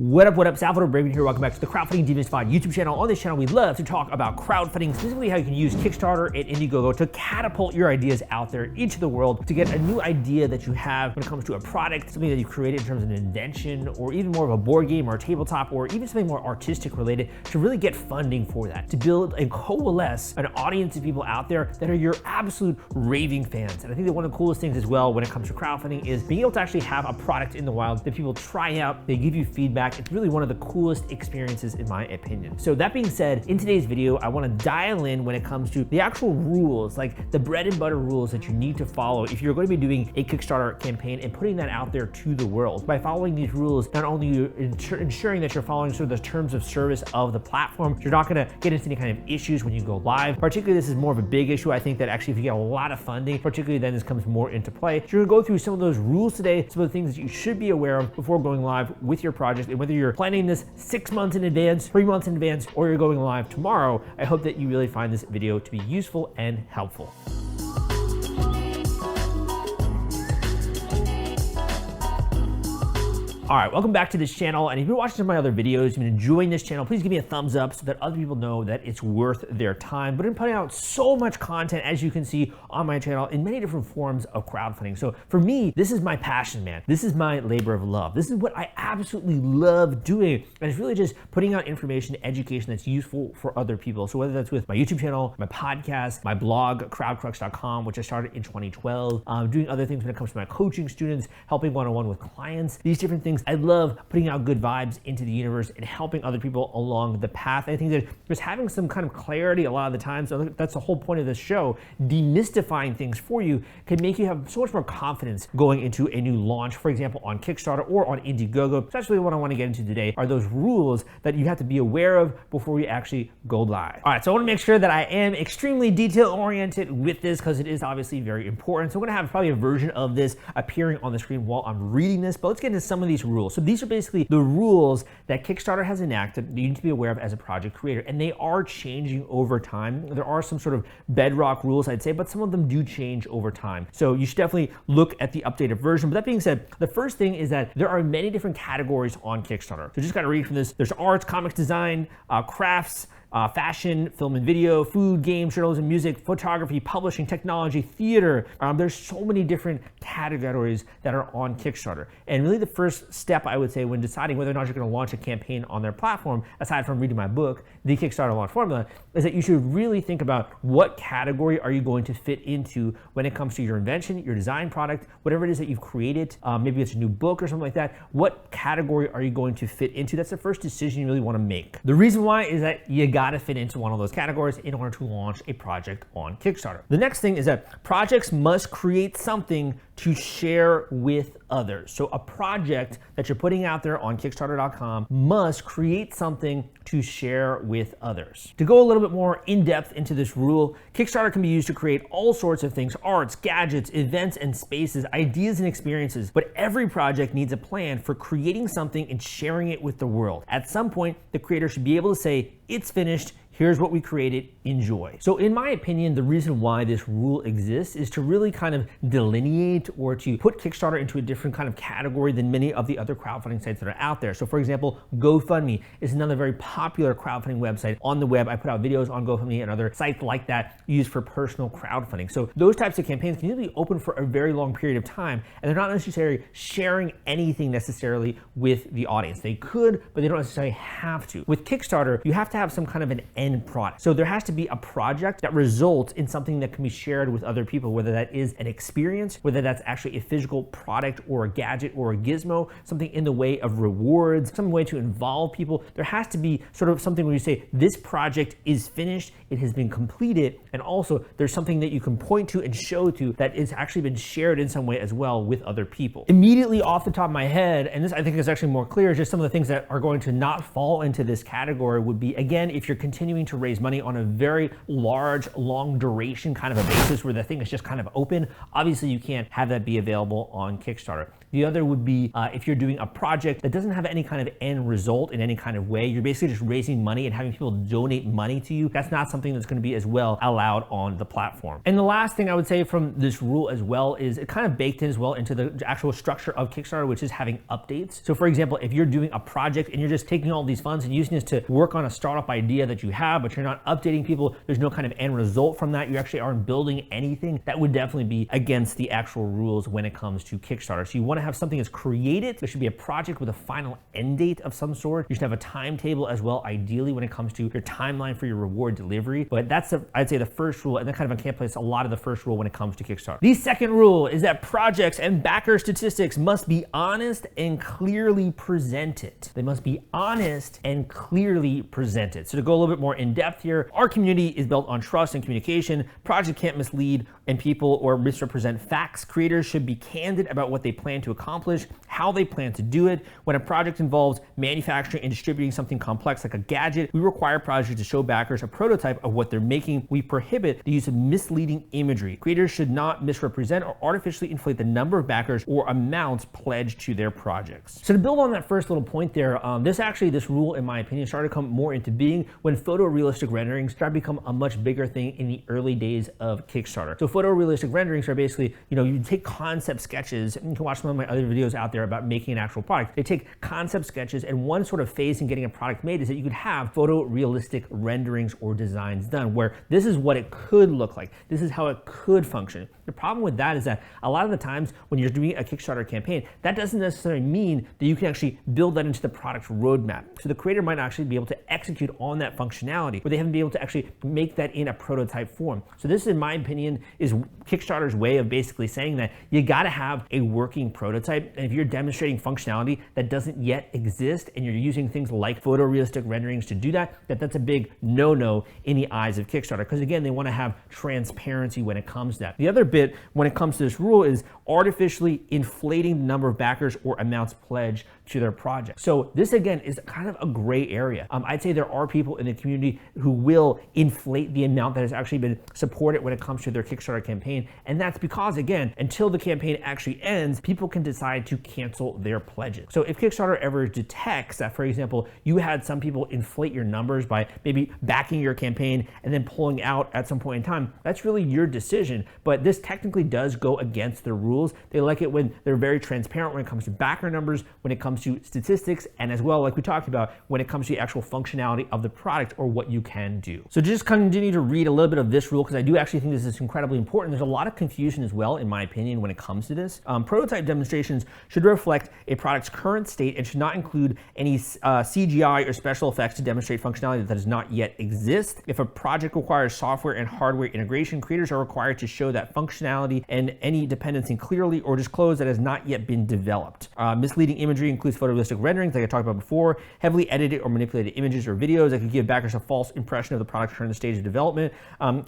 What up, Salvador Briggman here. Welcome back to the Crowdfunding Demystified YouTube channel. On this channel, we love to talk about crowdfunding, specifically how you can use Kickstarter and Indiegogo to catapult your ideas out there into the world, to get a new idea that you have when it comes to a product, something that you've created in terms of an invention, or even more of a board game or a tabletop, or even something more artistic related, to really get funding for that, to build and coalesce an audience of people out there that are your absolute raving fans. And I think that one of the coolest things as well when it comes to crowdfunding is being able to actually have a product in the wild that people try out, they give you feedback. It's really one of the coolest experiences in my opinion. So that being said, in today's video, I want to dial in when it comes to the actual rules, like the bread and butter rules that you need to follow if you're going to be doing a Kickstarter campaign and putting that out there to the world. By following these rules, not only are you ensuring that you're following sort of the terms of service of the platform, you're not going to get into any kind of issues when you go live. Particularly, this is more of a big issue. I think that actually if you get a lot of funding, particularly then this comes more into play. So you're going to go through some of those rules today, some of the things that you should be aware of before going live with your project. And whether you're planning this 6 months in advance, 3 months in advance, or you're going live tomorrow, I hope that you really find this video to be useful and helpful. All right, welcome back to this channel. And if you're watching some of my other videos, you've been enjoying this channel, please give me a thumbs up so that other people know that it's worth their time. But I'm putting out so much content, as you can see on my channel, in many different forms of crowdfunding. So for me, this is my passion, man. This is my labor of love. This is what I absolutely love doing. And it's really just putting out information, education that's useful for other people. So whether that's with my YouTube channel, my podcast, my blog, crowdcrux.com, which I started in 2012, doing other things when it comes to my coaching students, helping one-on-one with clients, these different things. I love putting out good vibes into the universe and helping other people along the path. I think that just having some kind of clarity a lot of the time, so that's the whole point of this show, demystifying things for you can make you have so much more confidence going into a new launch, for example, on Kickstarter or on Indiegogo. Especially what I want to get into today are those rules that you have to be aware of before you actually go live. All right, so I want to make sure that I am extremely detail-oriented with this because it is obviously very important. So I'm going to have probably a version of this appearing on the screen while I'm reading this, but let's get into some of these rules. So these are basically the rules that Kickstarter has enacted that you need to be aware of as a project creator, and they are changing over time. There are some sort of bedrock rules, I'd say, but some of them do change over time. So you should definitely look at the updated version. But that being said, the first thing is that there are many different categories on Kickstarter. So just got to read from this. There's arts, comics design, crafts, fashion, film and video, food, games, journalism, music, photography, publishing, technology, theater. There's so many different categories that are on Kickstarter. And really the first step, I would say, when deciding whether or not you're going to launch a campaign on their platform, aside from reading my book, The Kickstarter Launch Formula, is that you should really think about what category are you going to fit into when it comes to your invention, your design product, whatever it is that you've created. Maybe it's a new book or something like that. What category are you going to fit into? That's the first decision you really want to make. The reason why is that you got to fit into one of those categories in order to launch a project on Kickstarter. The next thing is that projects must create something to share with others. So a project that you're putting out there on Kickstarter.com must create something to share with others. To go a little bit more in depth into this rule, Kickstarter can be used to create all sorts of things: arts, gadgets, events and spaces, ideas and experiences. But every project needs a plan for creating something and sharing it with the world. At some point, the creator should be able to say, "It's finished. Here's what we created, enjoy." So in my opinion, the reason why this rule exists is to really kind of delineate or to put Kickstarter into a different kind of category than many of the other crowdfunding sites that are out there. So for example, GoFundMe is another very popular crowdfunding website on the web. I put out videos on GoFundMe and other sites like that used for personal crowdfunding. So those types of campaigns can usually be open for a very long period of time, and they're not necessarily sharing anything necessarily with the audience. They could, but they don't necessarily have to. With Kickstarter, you have to have some kind of an end product. So there has to be a project that results in something that can be shared with other people, whether that is an experience, whether that's actually a physical product or a gadget or a gizmo, something in the way of rewards, some way to involve people. There has to be sort of something where you say, this project is finished, it has been completed, and also there's something that you can point to and show to that is actually been shared in some way as well with other people. Immediately off the top of my head, and this I think is actually more clear, just some of the things that are going to not fall into this category would be, again, if you're continuing to raise money on a very large, long duration kind of a basis where the thing is just kind of open, obviously you can't have that be available on Kickstarter. The other would be if you're doing a project that doesn't have any kind of end result in any kind of way, you're basically just raising money and having people donate money to you. That's not something that's going to be as well allowed on the platform. And the last thing I would say from this rule as well is it kind of baked in as well into the actual structure of Kickstarter, which is having updates. So for example, if you're doing a project and you're just taking all these funds and using this to work on a startup idea that you have, but you're not updating people, there's no kind of end result from that, you actually aren't building anything, that would definitely be against the actual rules when it comes to Kickstarter. So you want to have something that's created. There should be a project with a final end date of some sort. You should have a timetable as well, ideally, when it comes to your timeline for your reward delivery. But that's, I'd say, the first rule, and then kind of encapsulates a lot of the first rule when it comes to Kickstarter. The second rule is that projects and backer statistics must be honest and clearly presented. They must be honest and clearly presented. So to go a little bit more in depth here, our community is built on trust and communication. Projects can't mislead and people or misrepresent facts. Creators should be candid about what they plan to accomplish, how they plan to do it. When a project involves manufacturing and distributing something complex like a gadget, we require projects to show backers a prototype of what they're making. We prohibit the use of misleading imagery. Creators should not misrepresent or artificially inflate the number of backers or amounts pledged to their projects. So to build on that first little point there, this rule, in my opinion, started to come more into being when photorealistic renderings started to become a much bigger thing in the early days of Kickstarter. So photorealistic renderings are basically, you take concept sketches, and you can watch some of my other videos out there about making an actual product. They take concept sketches, and one sort of phase in getting a product made is that you could have photorealistic renderings or designs done, where this is what it could look like. This is how it could function. The problem with that is that a lot of the times when you're doing a Kickstarter campaign, that doesn't necessarily mean that you can actually build that into the product roadmap. So the creator might actually be able to execute on that functionality, but they haven't been able to actually make that in a prototype form. So this, in my opinion, is Kickstarter's way of basically saying that you gotta have a working prototype. And if you're demonstrating functionality that doesn't yet exist and you're using things like photorealistic renderings to do that, that's a big no-no in the eyes of Kickstarter. Because again, they wanna have transparency when it comes to that. The other bit when it comes to this rule is artificially inflating the number of backers or amounts pledged to their project. So this again is kind of a gray area. I'd say there are people in the community who will inflate the amount that has actually been supported when it comes to their Kickstarter campaign. And that's because, again, until the campaign actually ends, people can decide to cancel their pledges. So if Kickstarter ever detects that, for example, you had some people inflate your numbers by maybe backing your campaign and then pulling out at some point in time, that's really your decision. But this technically does go against the rules. They like it when they're very transparent when it comes to backer numbers, when it comes to statistics, and as well, like we talked about, when it comes to the actual functionality of the product or what you can do. So just continue to read a little bit of this rule, because I do actually think this is incredibly important. There's a lot of confusion as well, in my opinion, when it comes to this. Prototype demonstrations should reflect a product's current state and should not include any CGI or special effects to demonstrate functionality that does not yet exist. If a project requires software and hardware integration, creators are required to show that functionality and any dependency clearly or disclose that has not yet been developed. Misleading imagery includes photorealistic renderings, like I talked about before, heavily edited or manipulated images or videos that could give backers a false impression of the product during the stage of development.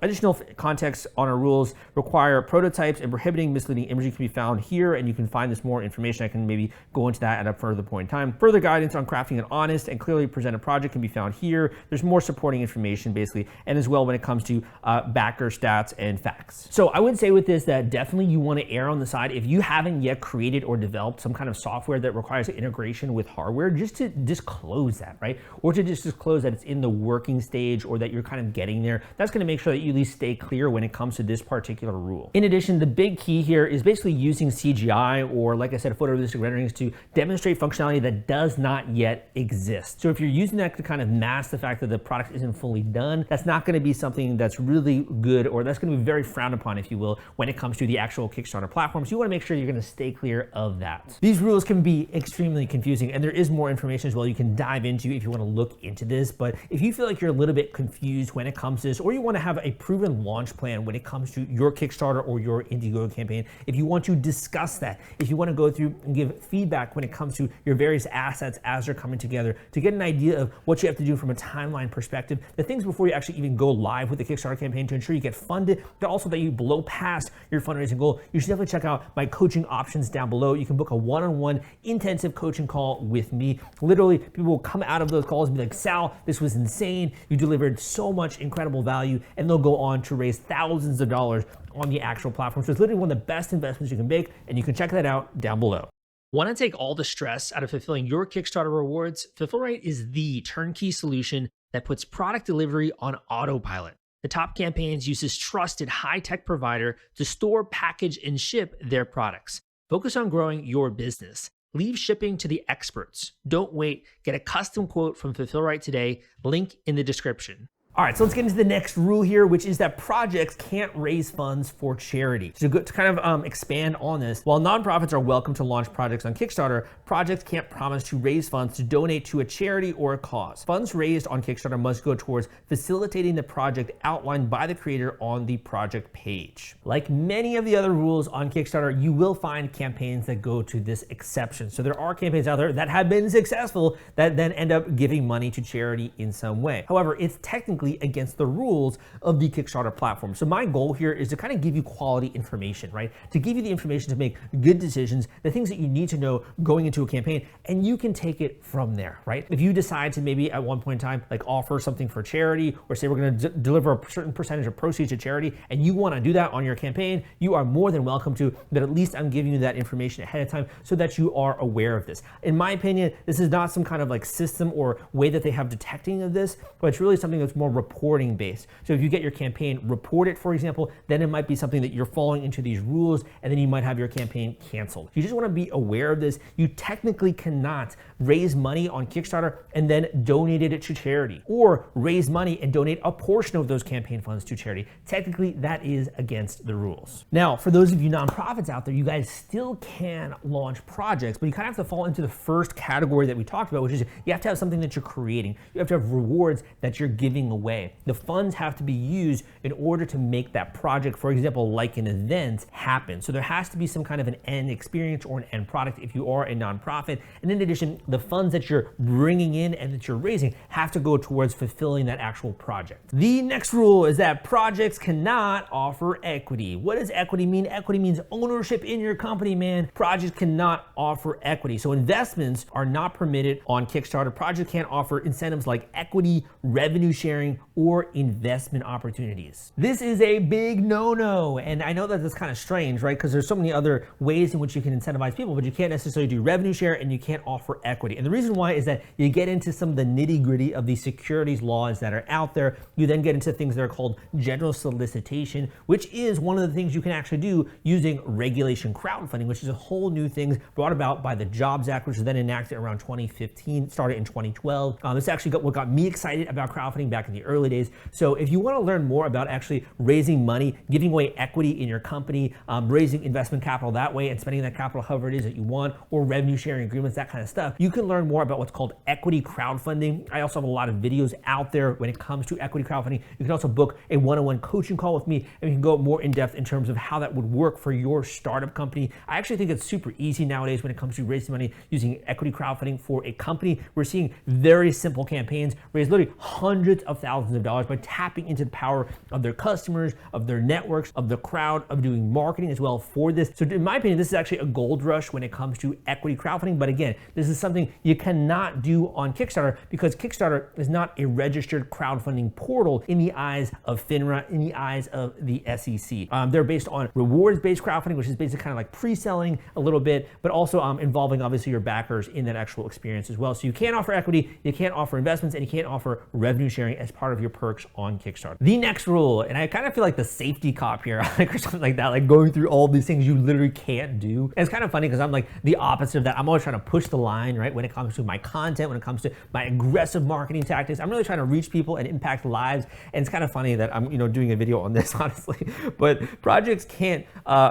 Additional context on our rules require prototypes, and prohibiting misleading imagery can be found here, and you can find this more information. I can maybe go into that at a further point in time. Further guidance on crafting an honest and clearly presented project can be found here. There's more supporting information basically, and as well when it comes to backer stats and facts. So I would say with this that definitely you want to err on the side, if you haven't yet created or developed some kind of software that requires integration with hardware, just to disclose that, right? Or to just disclose that it's in the working stage or that you're kind of getting there. That's going to make sure that you at least stay clear when it comes to this particular rule. In addition, the big key here is basically using CGI or, like I said, photorealistic renderings to demonstrate functionality that does not yet exist. So if you're using that to kind of mask the fact that the product isn't fully done, that's not going to be something that's really good, or that's going to be very frowned upon, if you will, when it comes to the actual Kickstarter platform. So you want to make sure you're going to stay clear of that. These rules can be extremely confusing, and there is more information as well you can dive into if you want to look into this. But if you feel like you're a little bit confused when it comes to this, or you want to have a proven launch plan when it comes to your Kickstarter or your Indiegogo campaign, if you want to discuss that, if you want to go through and give feedback when it comes to your various assets as they're coming together, to get an idea of what you have to do from a timeline perspective, the things before you actually even go live with the Kickstarter campaign to ensure you get funded, but also that you blow past your fundraising goal, you should definitely check out my coaching options down below. You can book a one-on-one intensive coaching call with me. Literally, people will come out of those calls and be like, Sal, this was insane. You delivered so much incredible value, and they'll go on to raise thousands of dollars on the actual platform. So it's literally one of the best investments you can make, and you can check that out down below. Want to take all the stress out of fulfilling your Kickstarter rewards? Fulfillrite is the turnkey solution that puts product delivery on autopilot. The Top Campaigns uses trusted high-tech provider to store, package, and ship their products. Focus on growing your business. Leave shipping to the experts. Don't wait. Get a custom quote from Fulfillrite today. Link in the description. All right, so let's get into the next rule here, which is that projects can't raise funds for charity. So to kind of expand on this, while nonprofits are welcome to launch projects on Kickstarter, projects can't promise to raise funds to donate to a charity or a cause. Funds raised on Kickstarter must go towards facilitating the project outlined by the creator on the project page. Like many of the other rules on Kickstarter, you will find campaigns that go to this exception. So there are campaigns out there that have been successful that then end up giving money to charity in some way. However, it's technically against the rules of the Kickstarter platform. So my goal here is to kind of give you quality information, right? To give you the information to make good decisions, the things that you need to know going into a campaign, and you can take it from there, right? If you decide to maybe at one point in time, like offer something for charity, or say we're going to deliver a certain percentage of proceeds to charity, and you want to do that on your campaign, you are more than welcome to, but at least I'm giving you that information ahead of time so that you are aware of this. In my opinion, this is not some kind of like system or way that they have detecting of this, but it's really something that's more reporting based. So if you get your campaign reported, for example, then it might be something that you're following into these rules, and then you might have your campaign canceled. You just want to be aware of this. You technically cannot raise money on Kickstarter and then donate it to charity, or raise money and donate a portion of those campaign funds to charity. Technically, that is against the rules. Now, for those of you nonprofits out there, you guys still can launch projects, but you kind of have to fall into the first category that we talked about, which is you have to have something that you're creating. You have to have rewards that you're giving away. The funds have to be used in order to make that project, for example, like an event, happen. So there has to be some kind of an end experience or an end product if you are a nonprofit. And in addition, the funds that you're bringing in and that you're raising have to go towards fulfilling that actual project. The next rule is that projects cannot offer equity. What does equity mean? Equity means ownership in your company, man. Projects cannot offer equity. So investments are not permitted on Kickstarter. Projects can't offer incentives like equity, revenue sharing, or investment opportunities. This is a big no-no, and I know that that's kind of strange, right? Because there's so many other ways in which you can incentivize people, but you can't necessarily do revenue share and you can't offer equity. And the reason why is that you get into some of the nitty-gritty of the securities laws that are out there. You then get into things that are called general solicitation, which is one of the things you can actually do using regulation crowdfunding, which is a whole new thing brought about by the Jobs Act, which was then enacted around 2015, started in 2012. This actually what got me excited about crowdfunding back in the early days. So if you want to learn more about actually raising money, giving away equity in your company, raising investment capital that way and spending that capital however it is that you want, or revenue sharing agreements, that kind of stuff, you can learn more about what's called equity crowdfunding. I also have a lot of videos out there when it comes to equity crowdfunding. You can also book a one-on-one coaching call with me, and we can go more in depth in terms of how that would work for your startup company. I actually think it's super easy nowadays when it comes to raising money using equity crowdfunding for a company. We're seeing very simple campaigns raise literally hundreds of thousands of dollars by tapping into the power of their customers, of their networks, of the crowd, of doing marketing as well for this. So in my opinion, this is actually a gold rush when it comes to equity crowdfunding. But again, this is something you cannot do on Kickstarter because Kickstarter is not a registered crowdfunding portal in the eyes of FINRA, in the eyes of the SEC. They're based on rewards-based crowdfunding, which is basically kind of like pre-selling a little bit, but also involving obviously your backers in that actual experience as well. So you can't offer equity, you can't offer investments, and you can't offer revenue sharing as part of your perks on Kickstarter. The next rule, and I kind of feel like the safety cop here, like or something like that, like going through all these things you literally can't do. And it's kind of funny because I'm like the opposite of that. I'm always trying to push the line, right? When it comes to my content, when it comes to my aggressive marketing tactics, I'm really trying to reach people and impact lives. And it's kind of funny that I'm, doing a video on this, honestly. But projects can't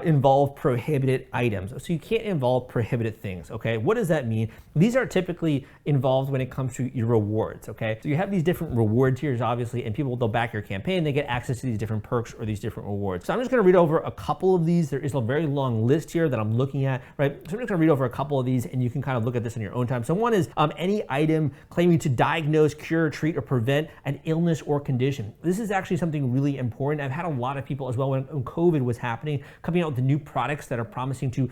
involve prohibited items. So you can't involve prohibited things, okay? What does that mean? These are typically involved when it comes to your rewards, okay? So you have these different reward tiers, obviously, and people, they'll back your campaign, they get access to these different perks or these different rewards. So I'm just gonna read over a couple of these. There is a very long list here that I'm looking at, right? So I'm just gonna read over a couple of these and you can kind of look at this in your own time. So one is any item claiming to diagnose, cure, treat, or prevent an illness or condition. This is actually something really important. I've had a lot of people as well when COVID was happening, coming out with the new products that are promising to,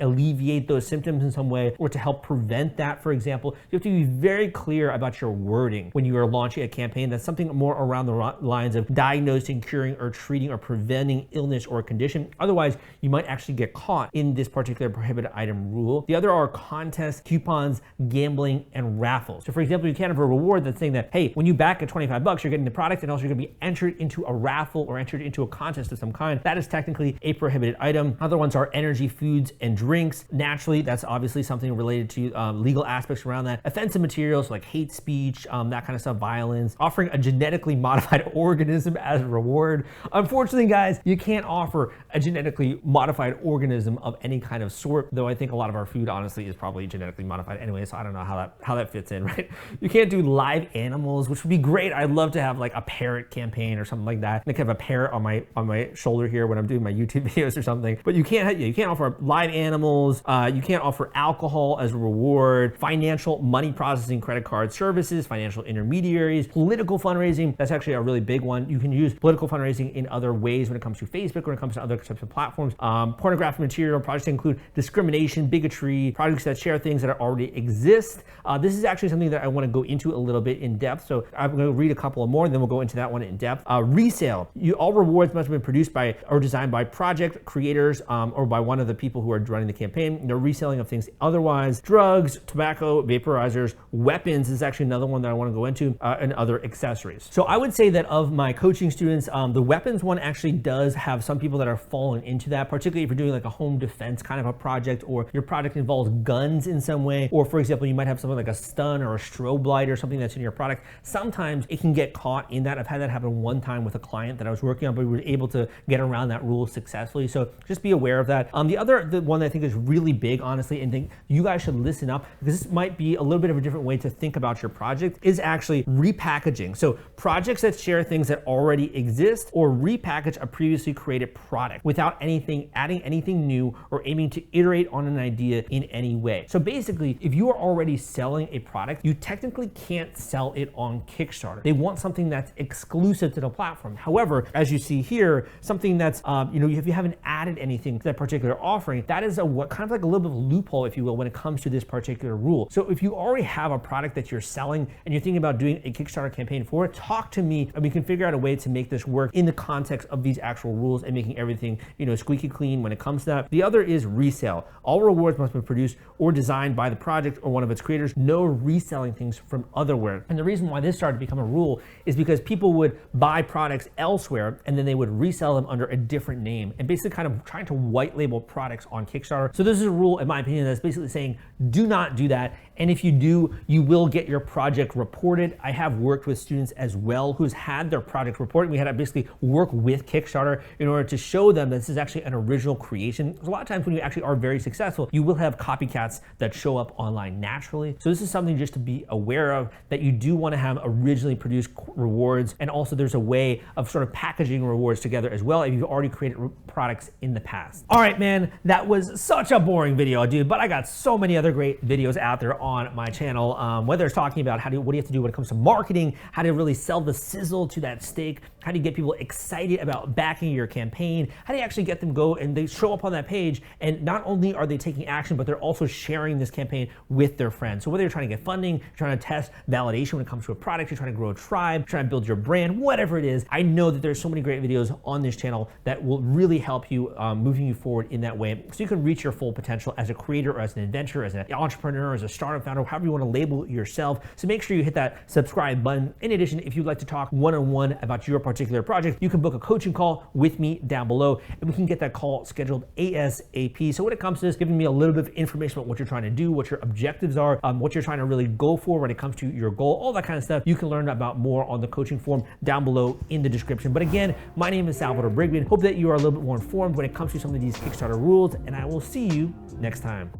alleviate those symptoms in some way or to help prevent that, for example. You have to be very clear about your wording when you are launching a campaign campaign that's something more around the lines of diagnosing, curing, or treating or preventing illness or condition. Otherwise, you might actually get caught in this particular prohibited item rule. The other are contests, coupons, gambling, and raffles. So for example, you can have a reward that's saying that, hey, when you back at 25 bucks, you're getting the product, and also you're gonna be entered into a raffle or entered into a contest of some kind. That is technically a prohibited item. Other ones are energy, foods, and drinks. Naturally, that's obviously something related to legal aspects around that. Offensive materials like hate speech, that kind of stuff, violence. Offering a genetically modified organism as a reward. Unfortunately, guys, you can't offer a genetically modified organism of any kind of sort, though I think a lot of our food, honestly, is probably genetically modified anyway, so I don't know how that fits in, right? You can't do live animals, which would be great. I'd love to have like a parrot campaign or something like that. Like have a parrot on my shoulder here when I'm doing my YouTube videos or something. But you can't offer live animals. You can't offer alcohol as a reward. Financial money processing, credit card services, financial intermediaries, political fundraising. That's actually a really big one. You can use political fundraising in other ways when it comes to Facebook, when it comes to other types of platforms. Pornographic material, projects that include discrimination, bigotry, projects that share things that already exist. This is actually something that I want to go into a little bit in depth. So I'm going to read a couple more, and then we'll go into that one in depth. Resale. All rewards must have been produced by or designed by project creators or by one of the people who are running the campaign. No reselling of things otherwise. Drugs, tobacco, vaporizers, weapons is actually another one that I want to go into, and other accessories. So I would say that of my coaching students, the weapons one actually does have some people that are falling into that, particularly if you're doing like a home defense kind of a project, or your project involves guns in some way, or for example, you might have something like a stun or a strobe light or something that's in your product. Sometimes it can get caught in that. I've had that happen one time with a client that I was working on, but we were able to get around that rule successfully. So just be aware of that. The one that I think is really big, honestly, and think you guys should listen up, because this might be a little bit of a different way to think about your project, is actually repackaging. So projects that share things that already exist, or repackage a previously created product without adding anything new or aiming to iterate on an idea in any way. So basically, if you are already selling a product, you technically can't sell it on Kickstarter. They want something that's exclusive to the platform. However, as you see here, something that's, if you haven't added anything to that particular offering, that is what kind of like a little bit of a loophole, if you will, when it comes to this particular rule. So if you already have a product that you're selling and you're thinking about doing a Kickstarter campaign for it, talk to me and we can figure out a way to make this work in the context of these actual rules and making everything, squeaky clean when it comes to that. The other is resale. All rewards must be produced or designed by the project or one of its creators. No reselling things from otherwhere. And the reason why this started to become a rule is because people would buy products elsewhere and then they would resell them under a different name, and basically kind of trying to white label products on Kickstarter. So this is a rule, in my opinion, that's basically saying do not do that. And if you do, you will get your project reported. I have worked with students as well who's had their project reported. We had to basically work with Kickstarter in order to show them that this is actually an original creation. Because a lot of times when you actually are very successful, you will have copycats that show up online naturally. So this is something just to be aware of, that you do want to have originally produced rewards. And also there's a way of sort of packaging rewards together as well if you've already created products in the past. All right, man, that was such a boring video, dude, but I got so many other great videos out there on my channel, whether it's talking about what do you have to do when it comes to marketing, how to really sell the sizzle to that steak, how do you get people excited about backing your campaign, how do you actually get them go and they show up on that page, and not only are they taking action, but they're also sharing this campaign with their friends. So whether you're trying to get funding, you're trying to test validation when it comes to a product, you're trying to grow a tribe, trying to build your brand, whatever it is, I know that there's so many great videos on this channel that will really help you moving you forward in that way, so you can reach your full potential as a creator, or as an inventor, as an entrepreneur, as a startup founder, however you want to label yourself. So make sure you hit that subscribe button. In addition, if you'd like to talk one-on-one about your particular project, you can book a coaching call with me down below, and we can get that call scheduled ASAP. So when it comes to this, giving me a little bit of information about what you're trying to do, what your objectives are, what you're trying to really go for when it comes to your goal, all that kind of stuff, you can learn about more on the coaching form down below in the description. But again, my name is Salvador Briggman. Hope that you are a little bit more informed when it comes to some of these Kickstarter rules, and I will see you next time.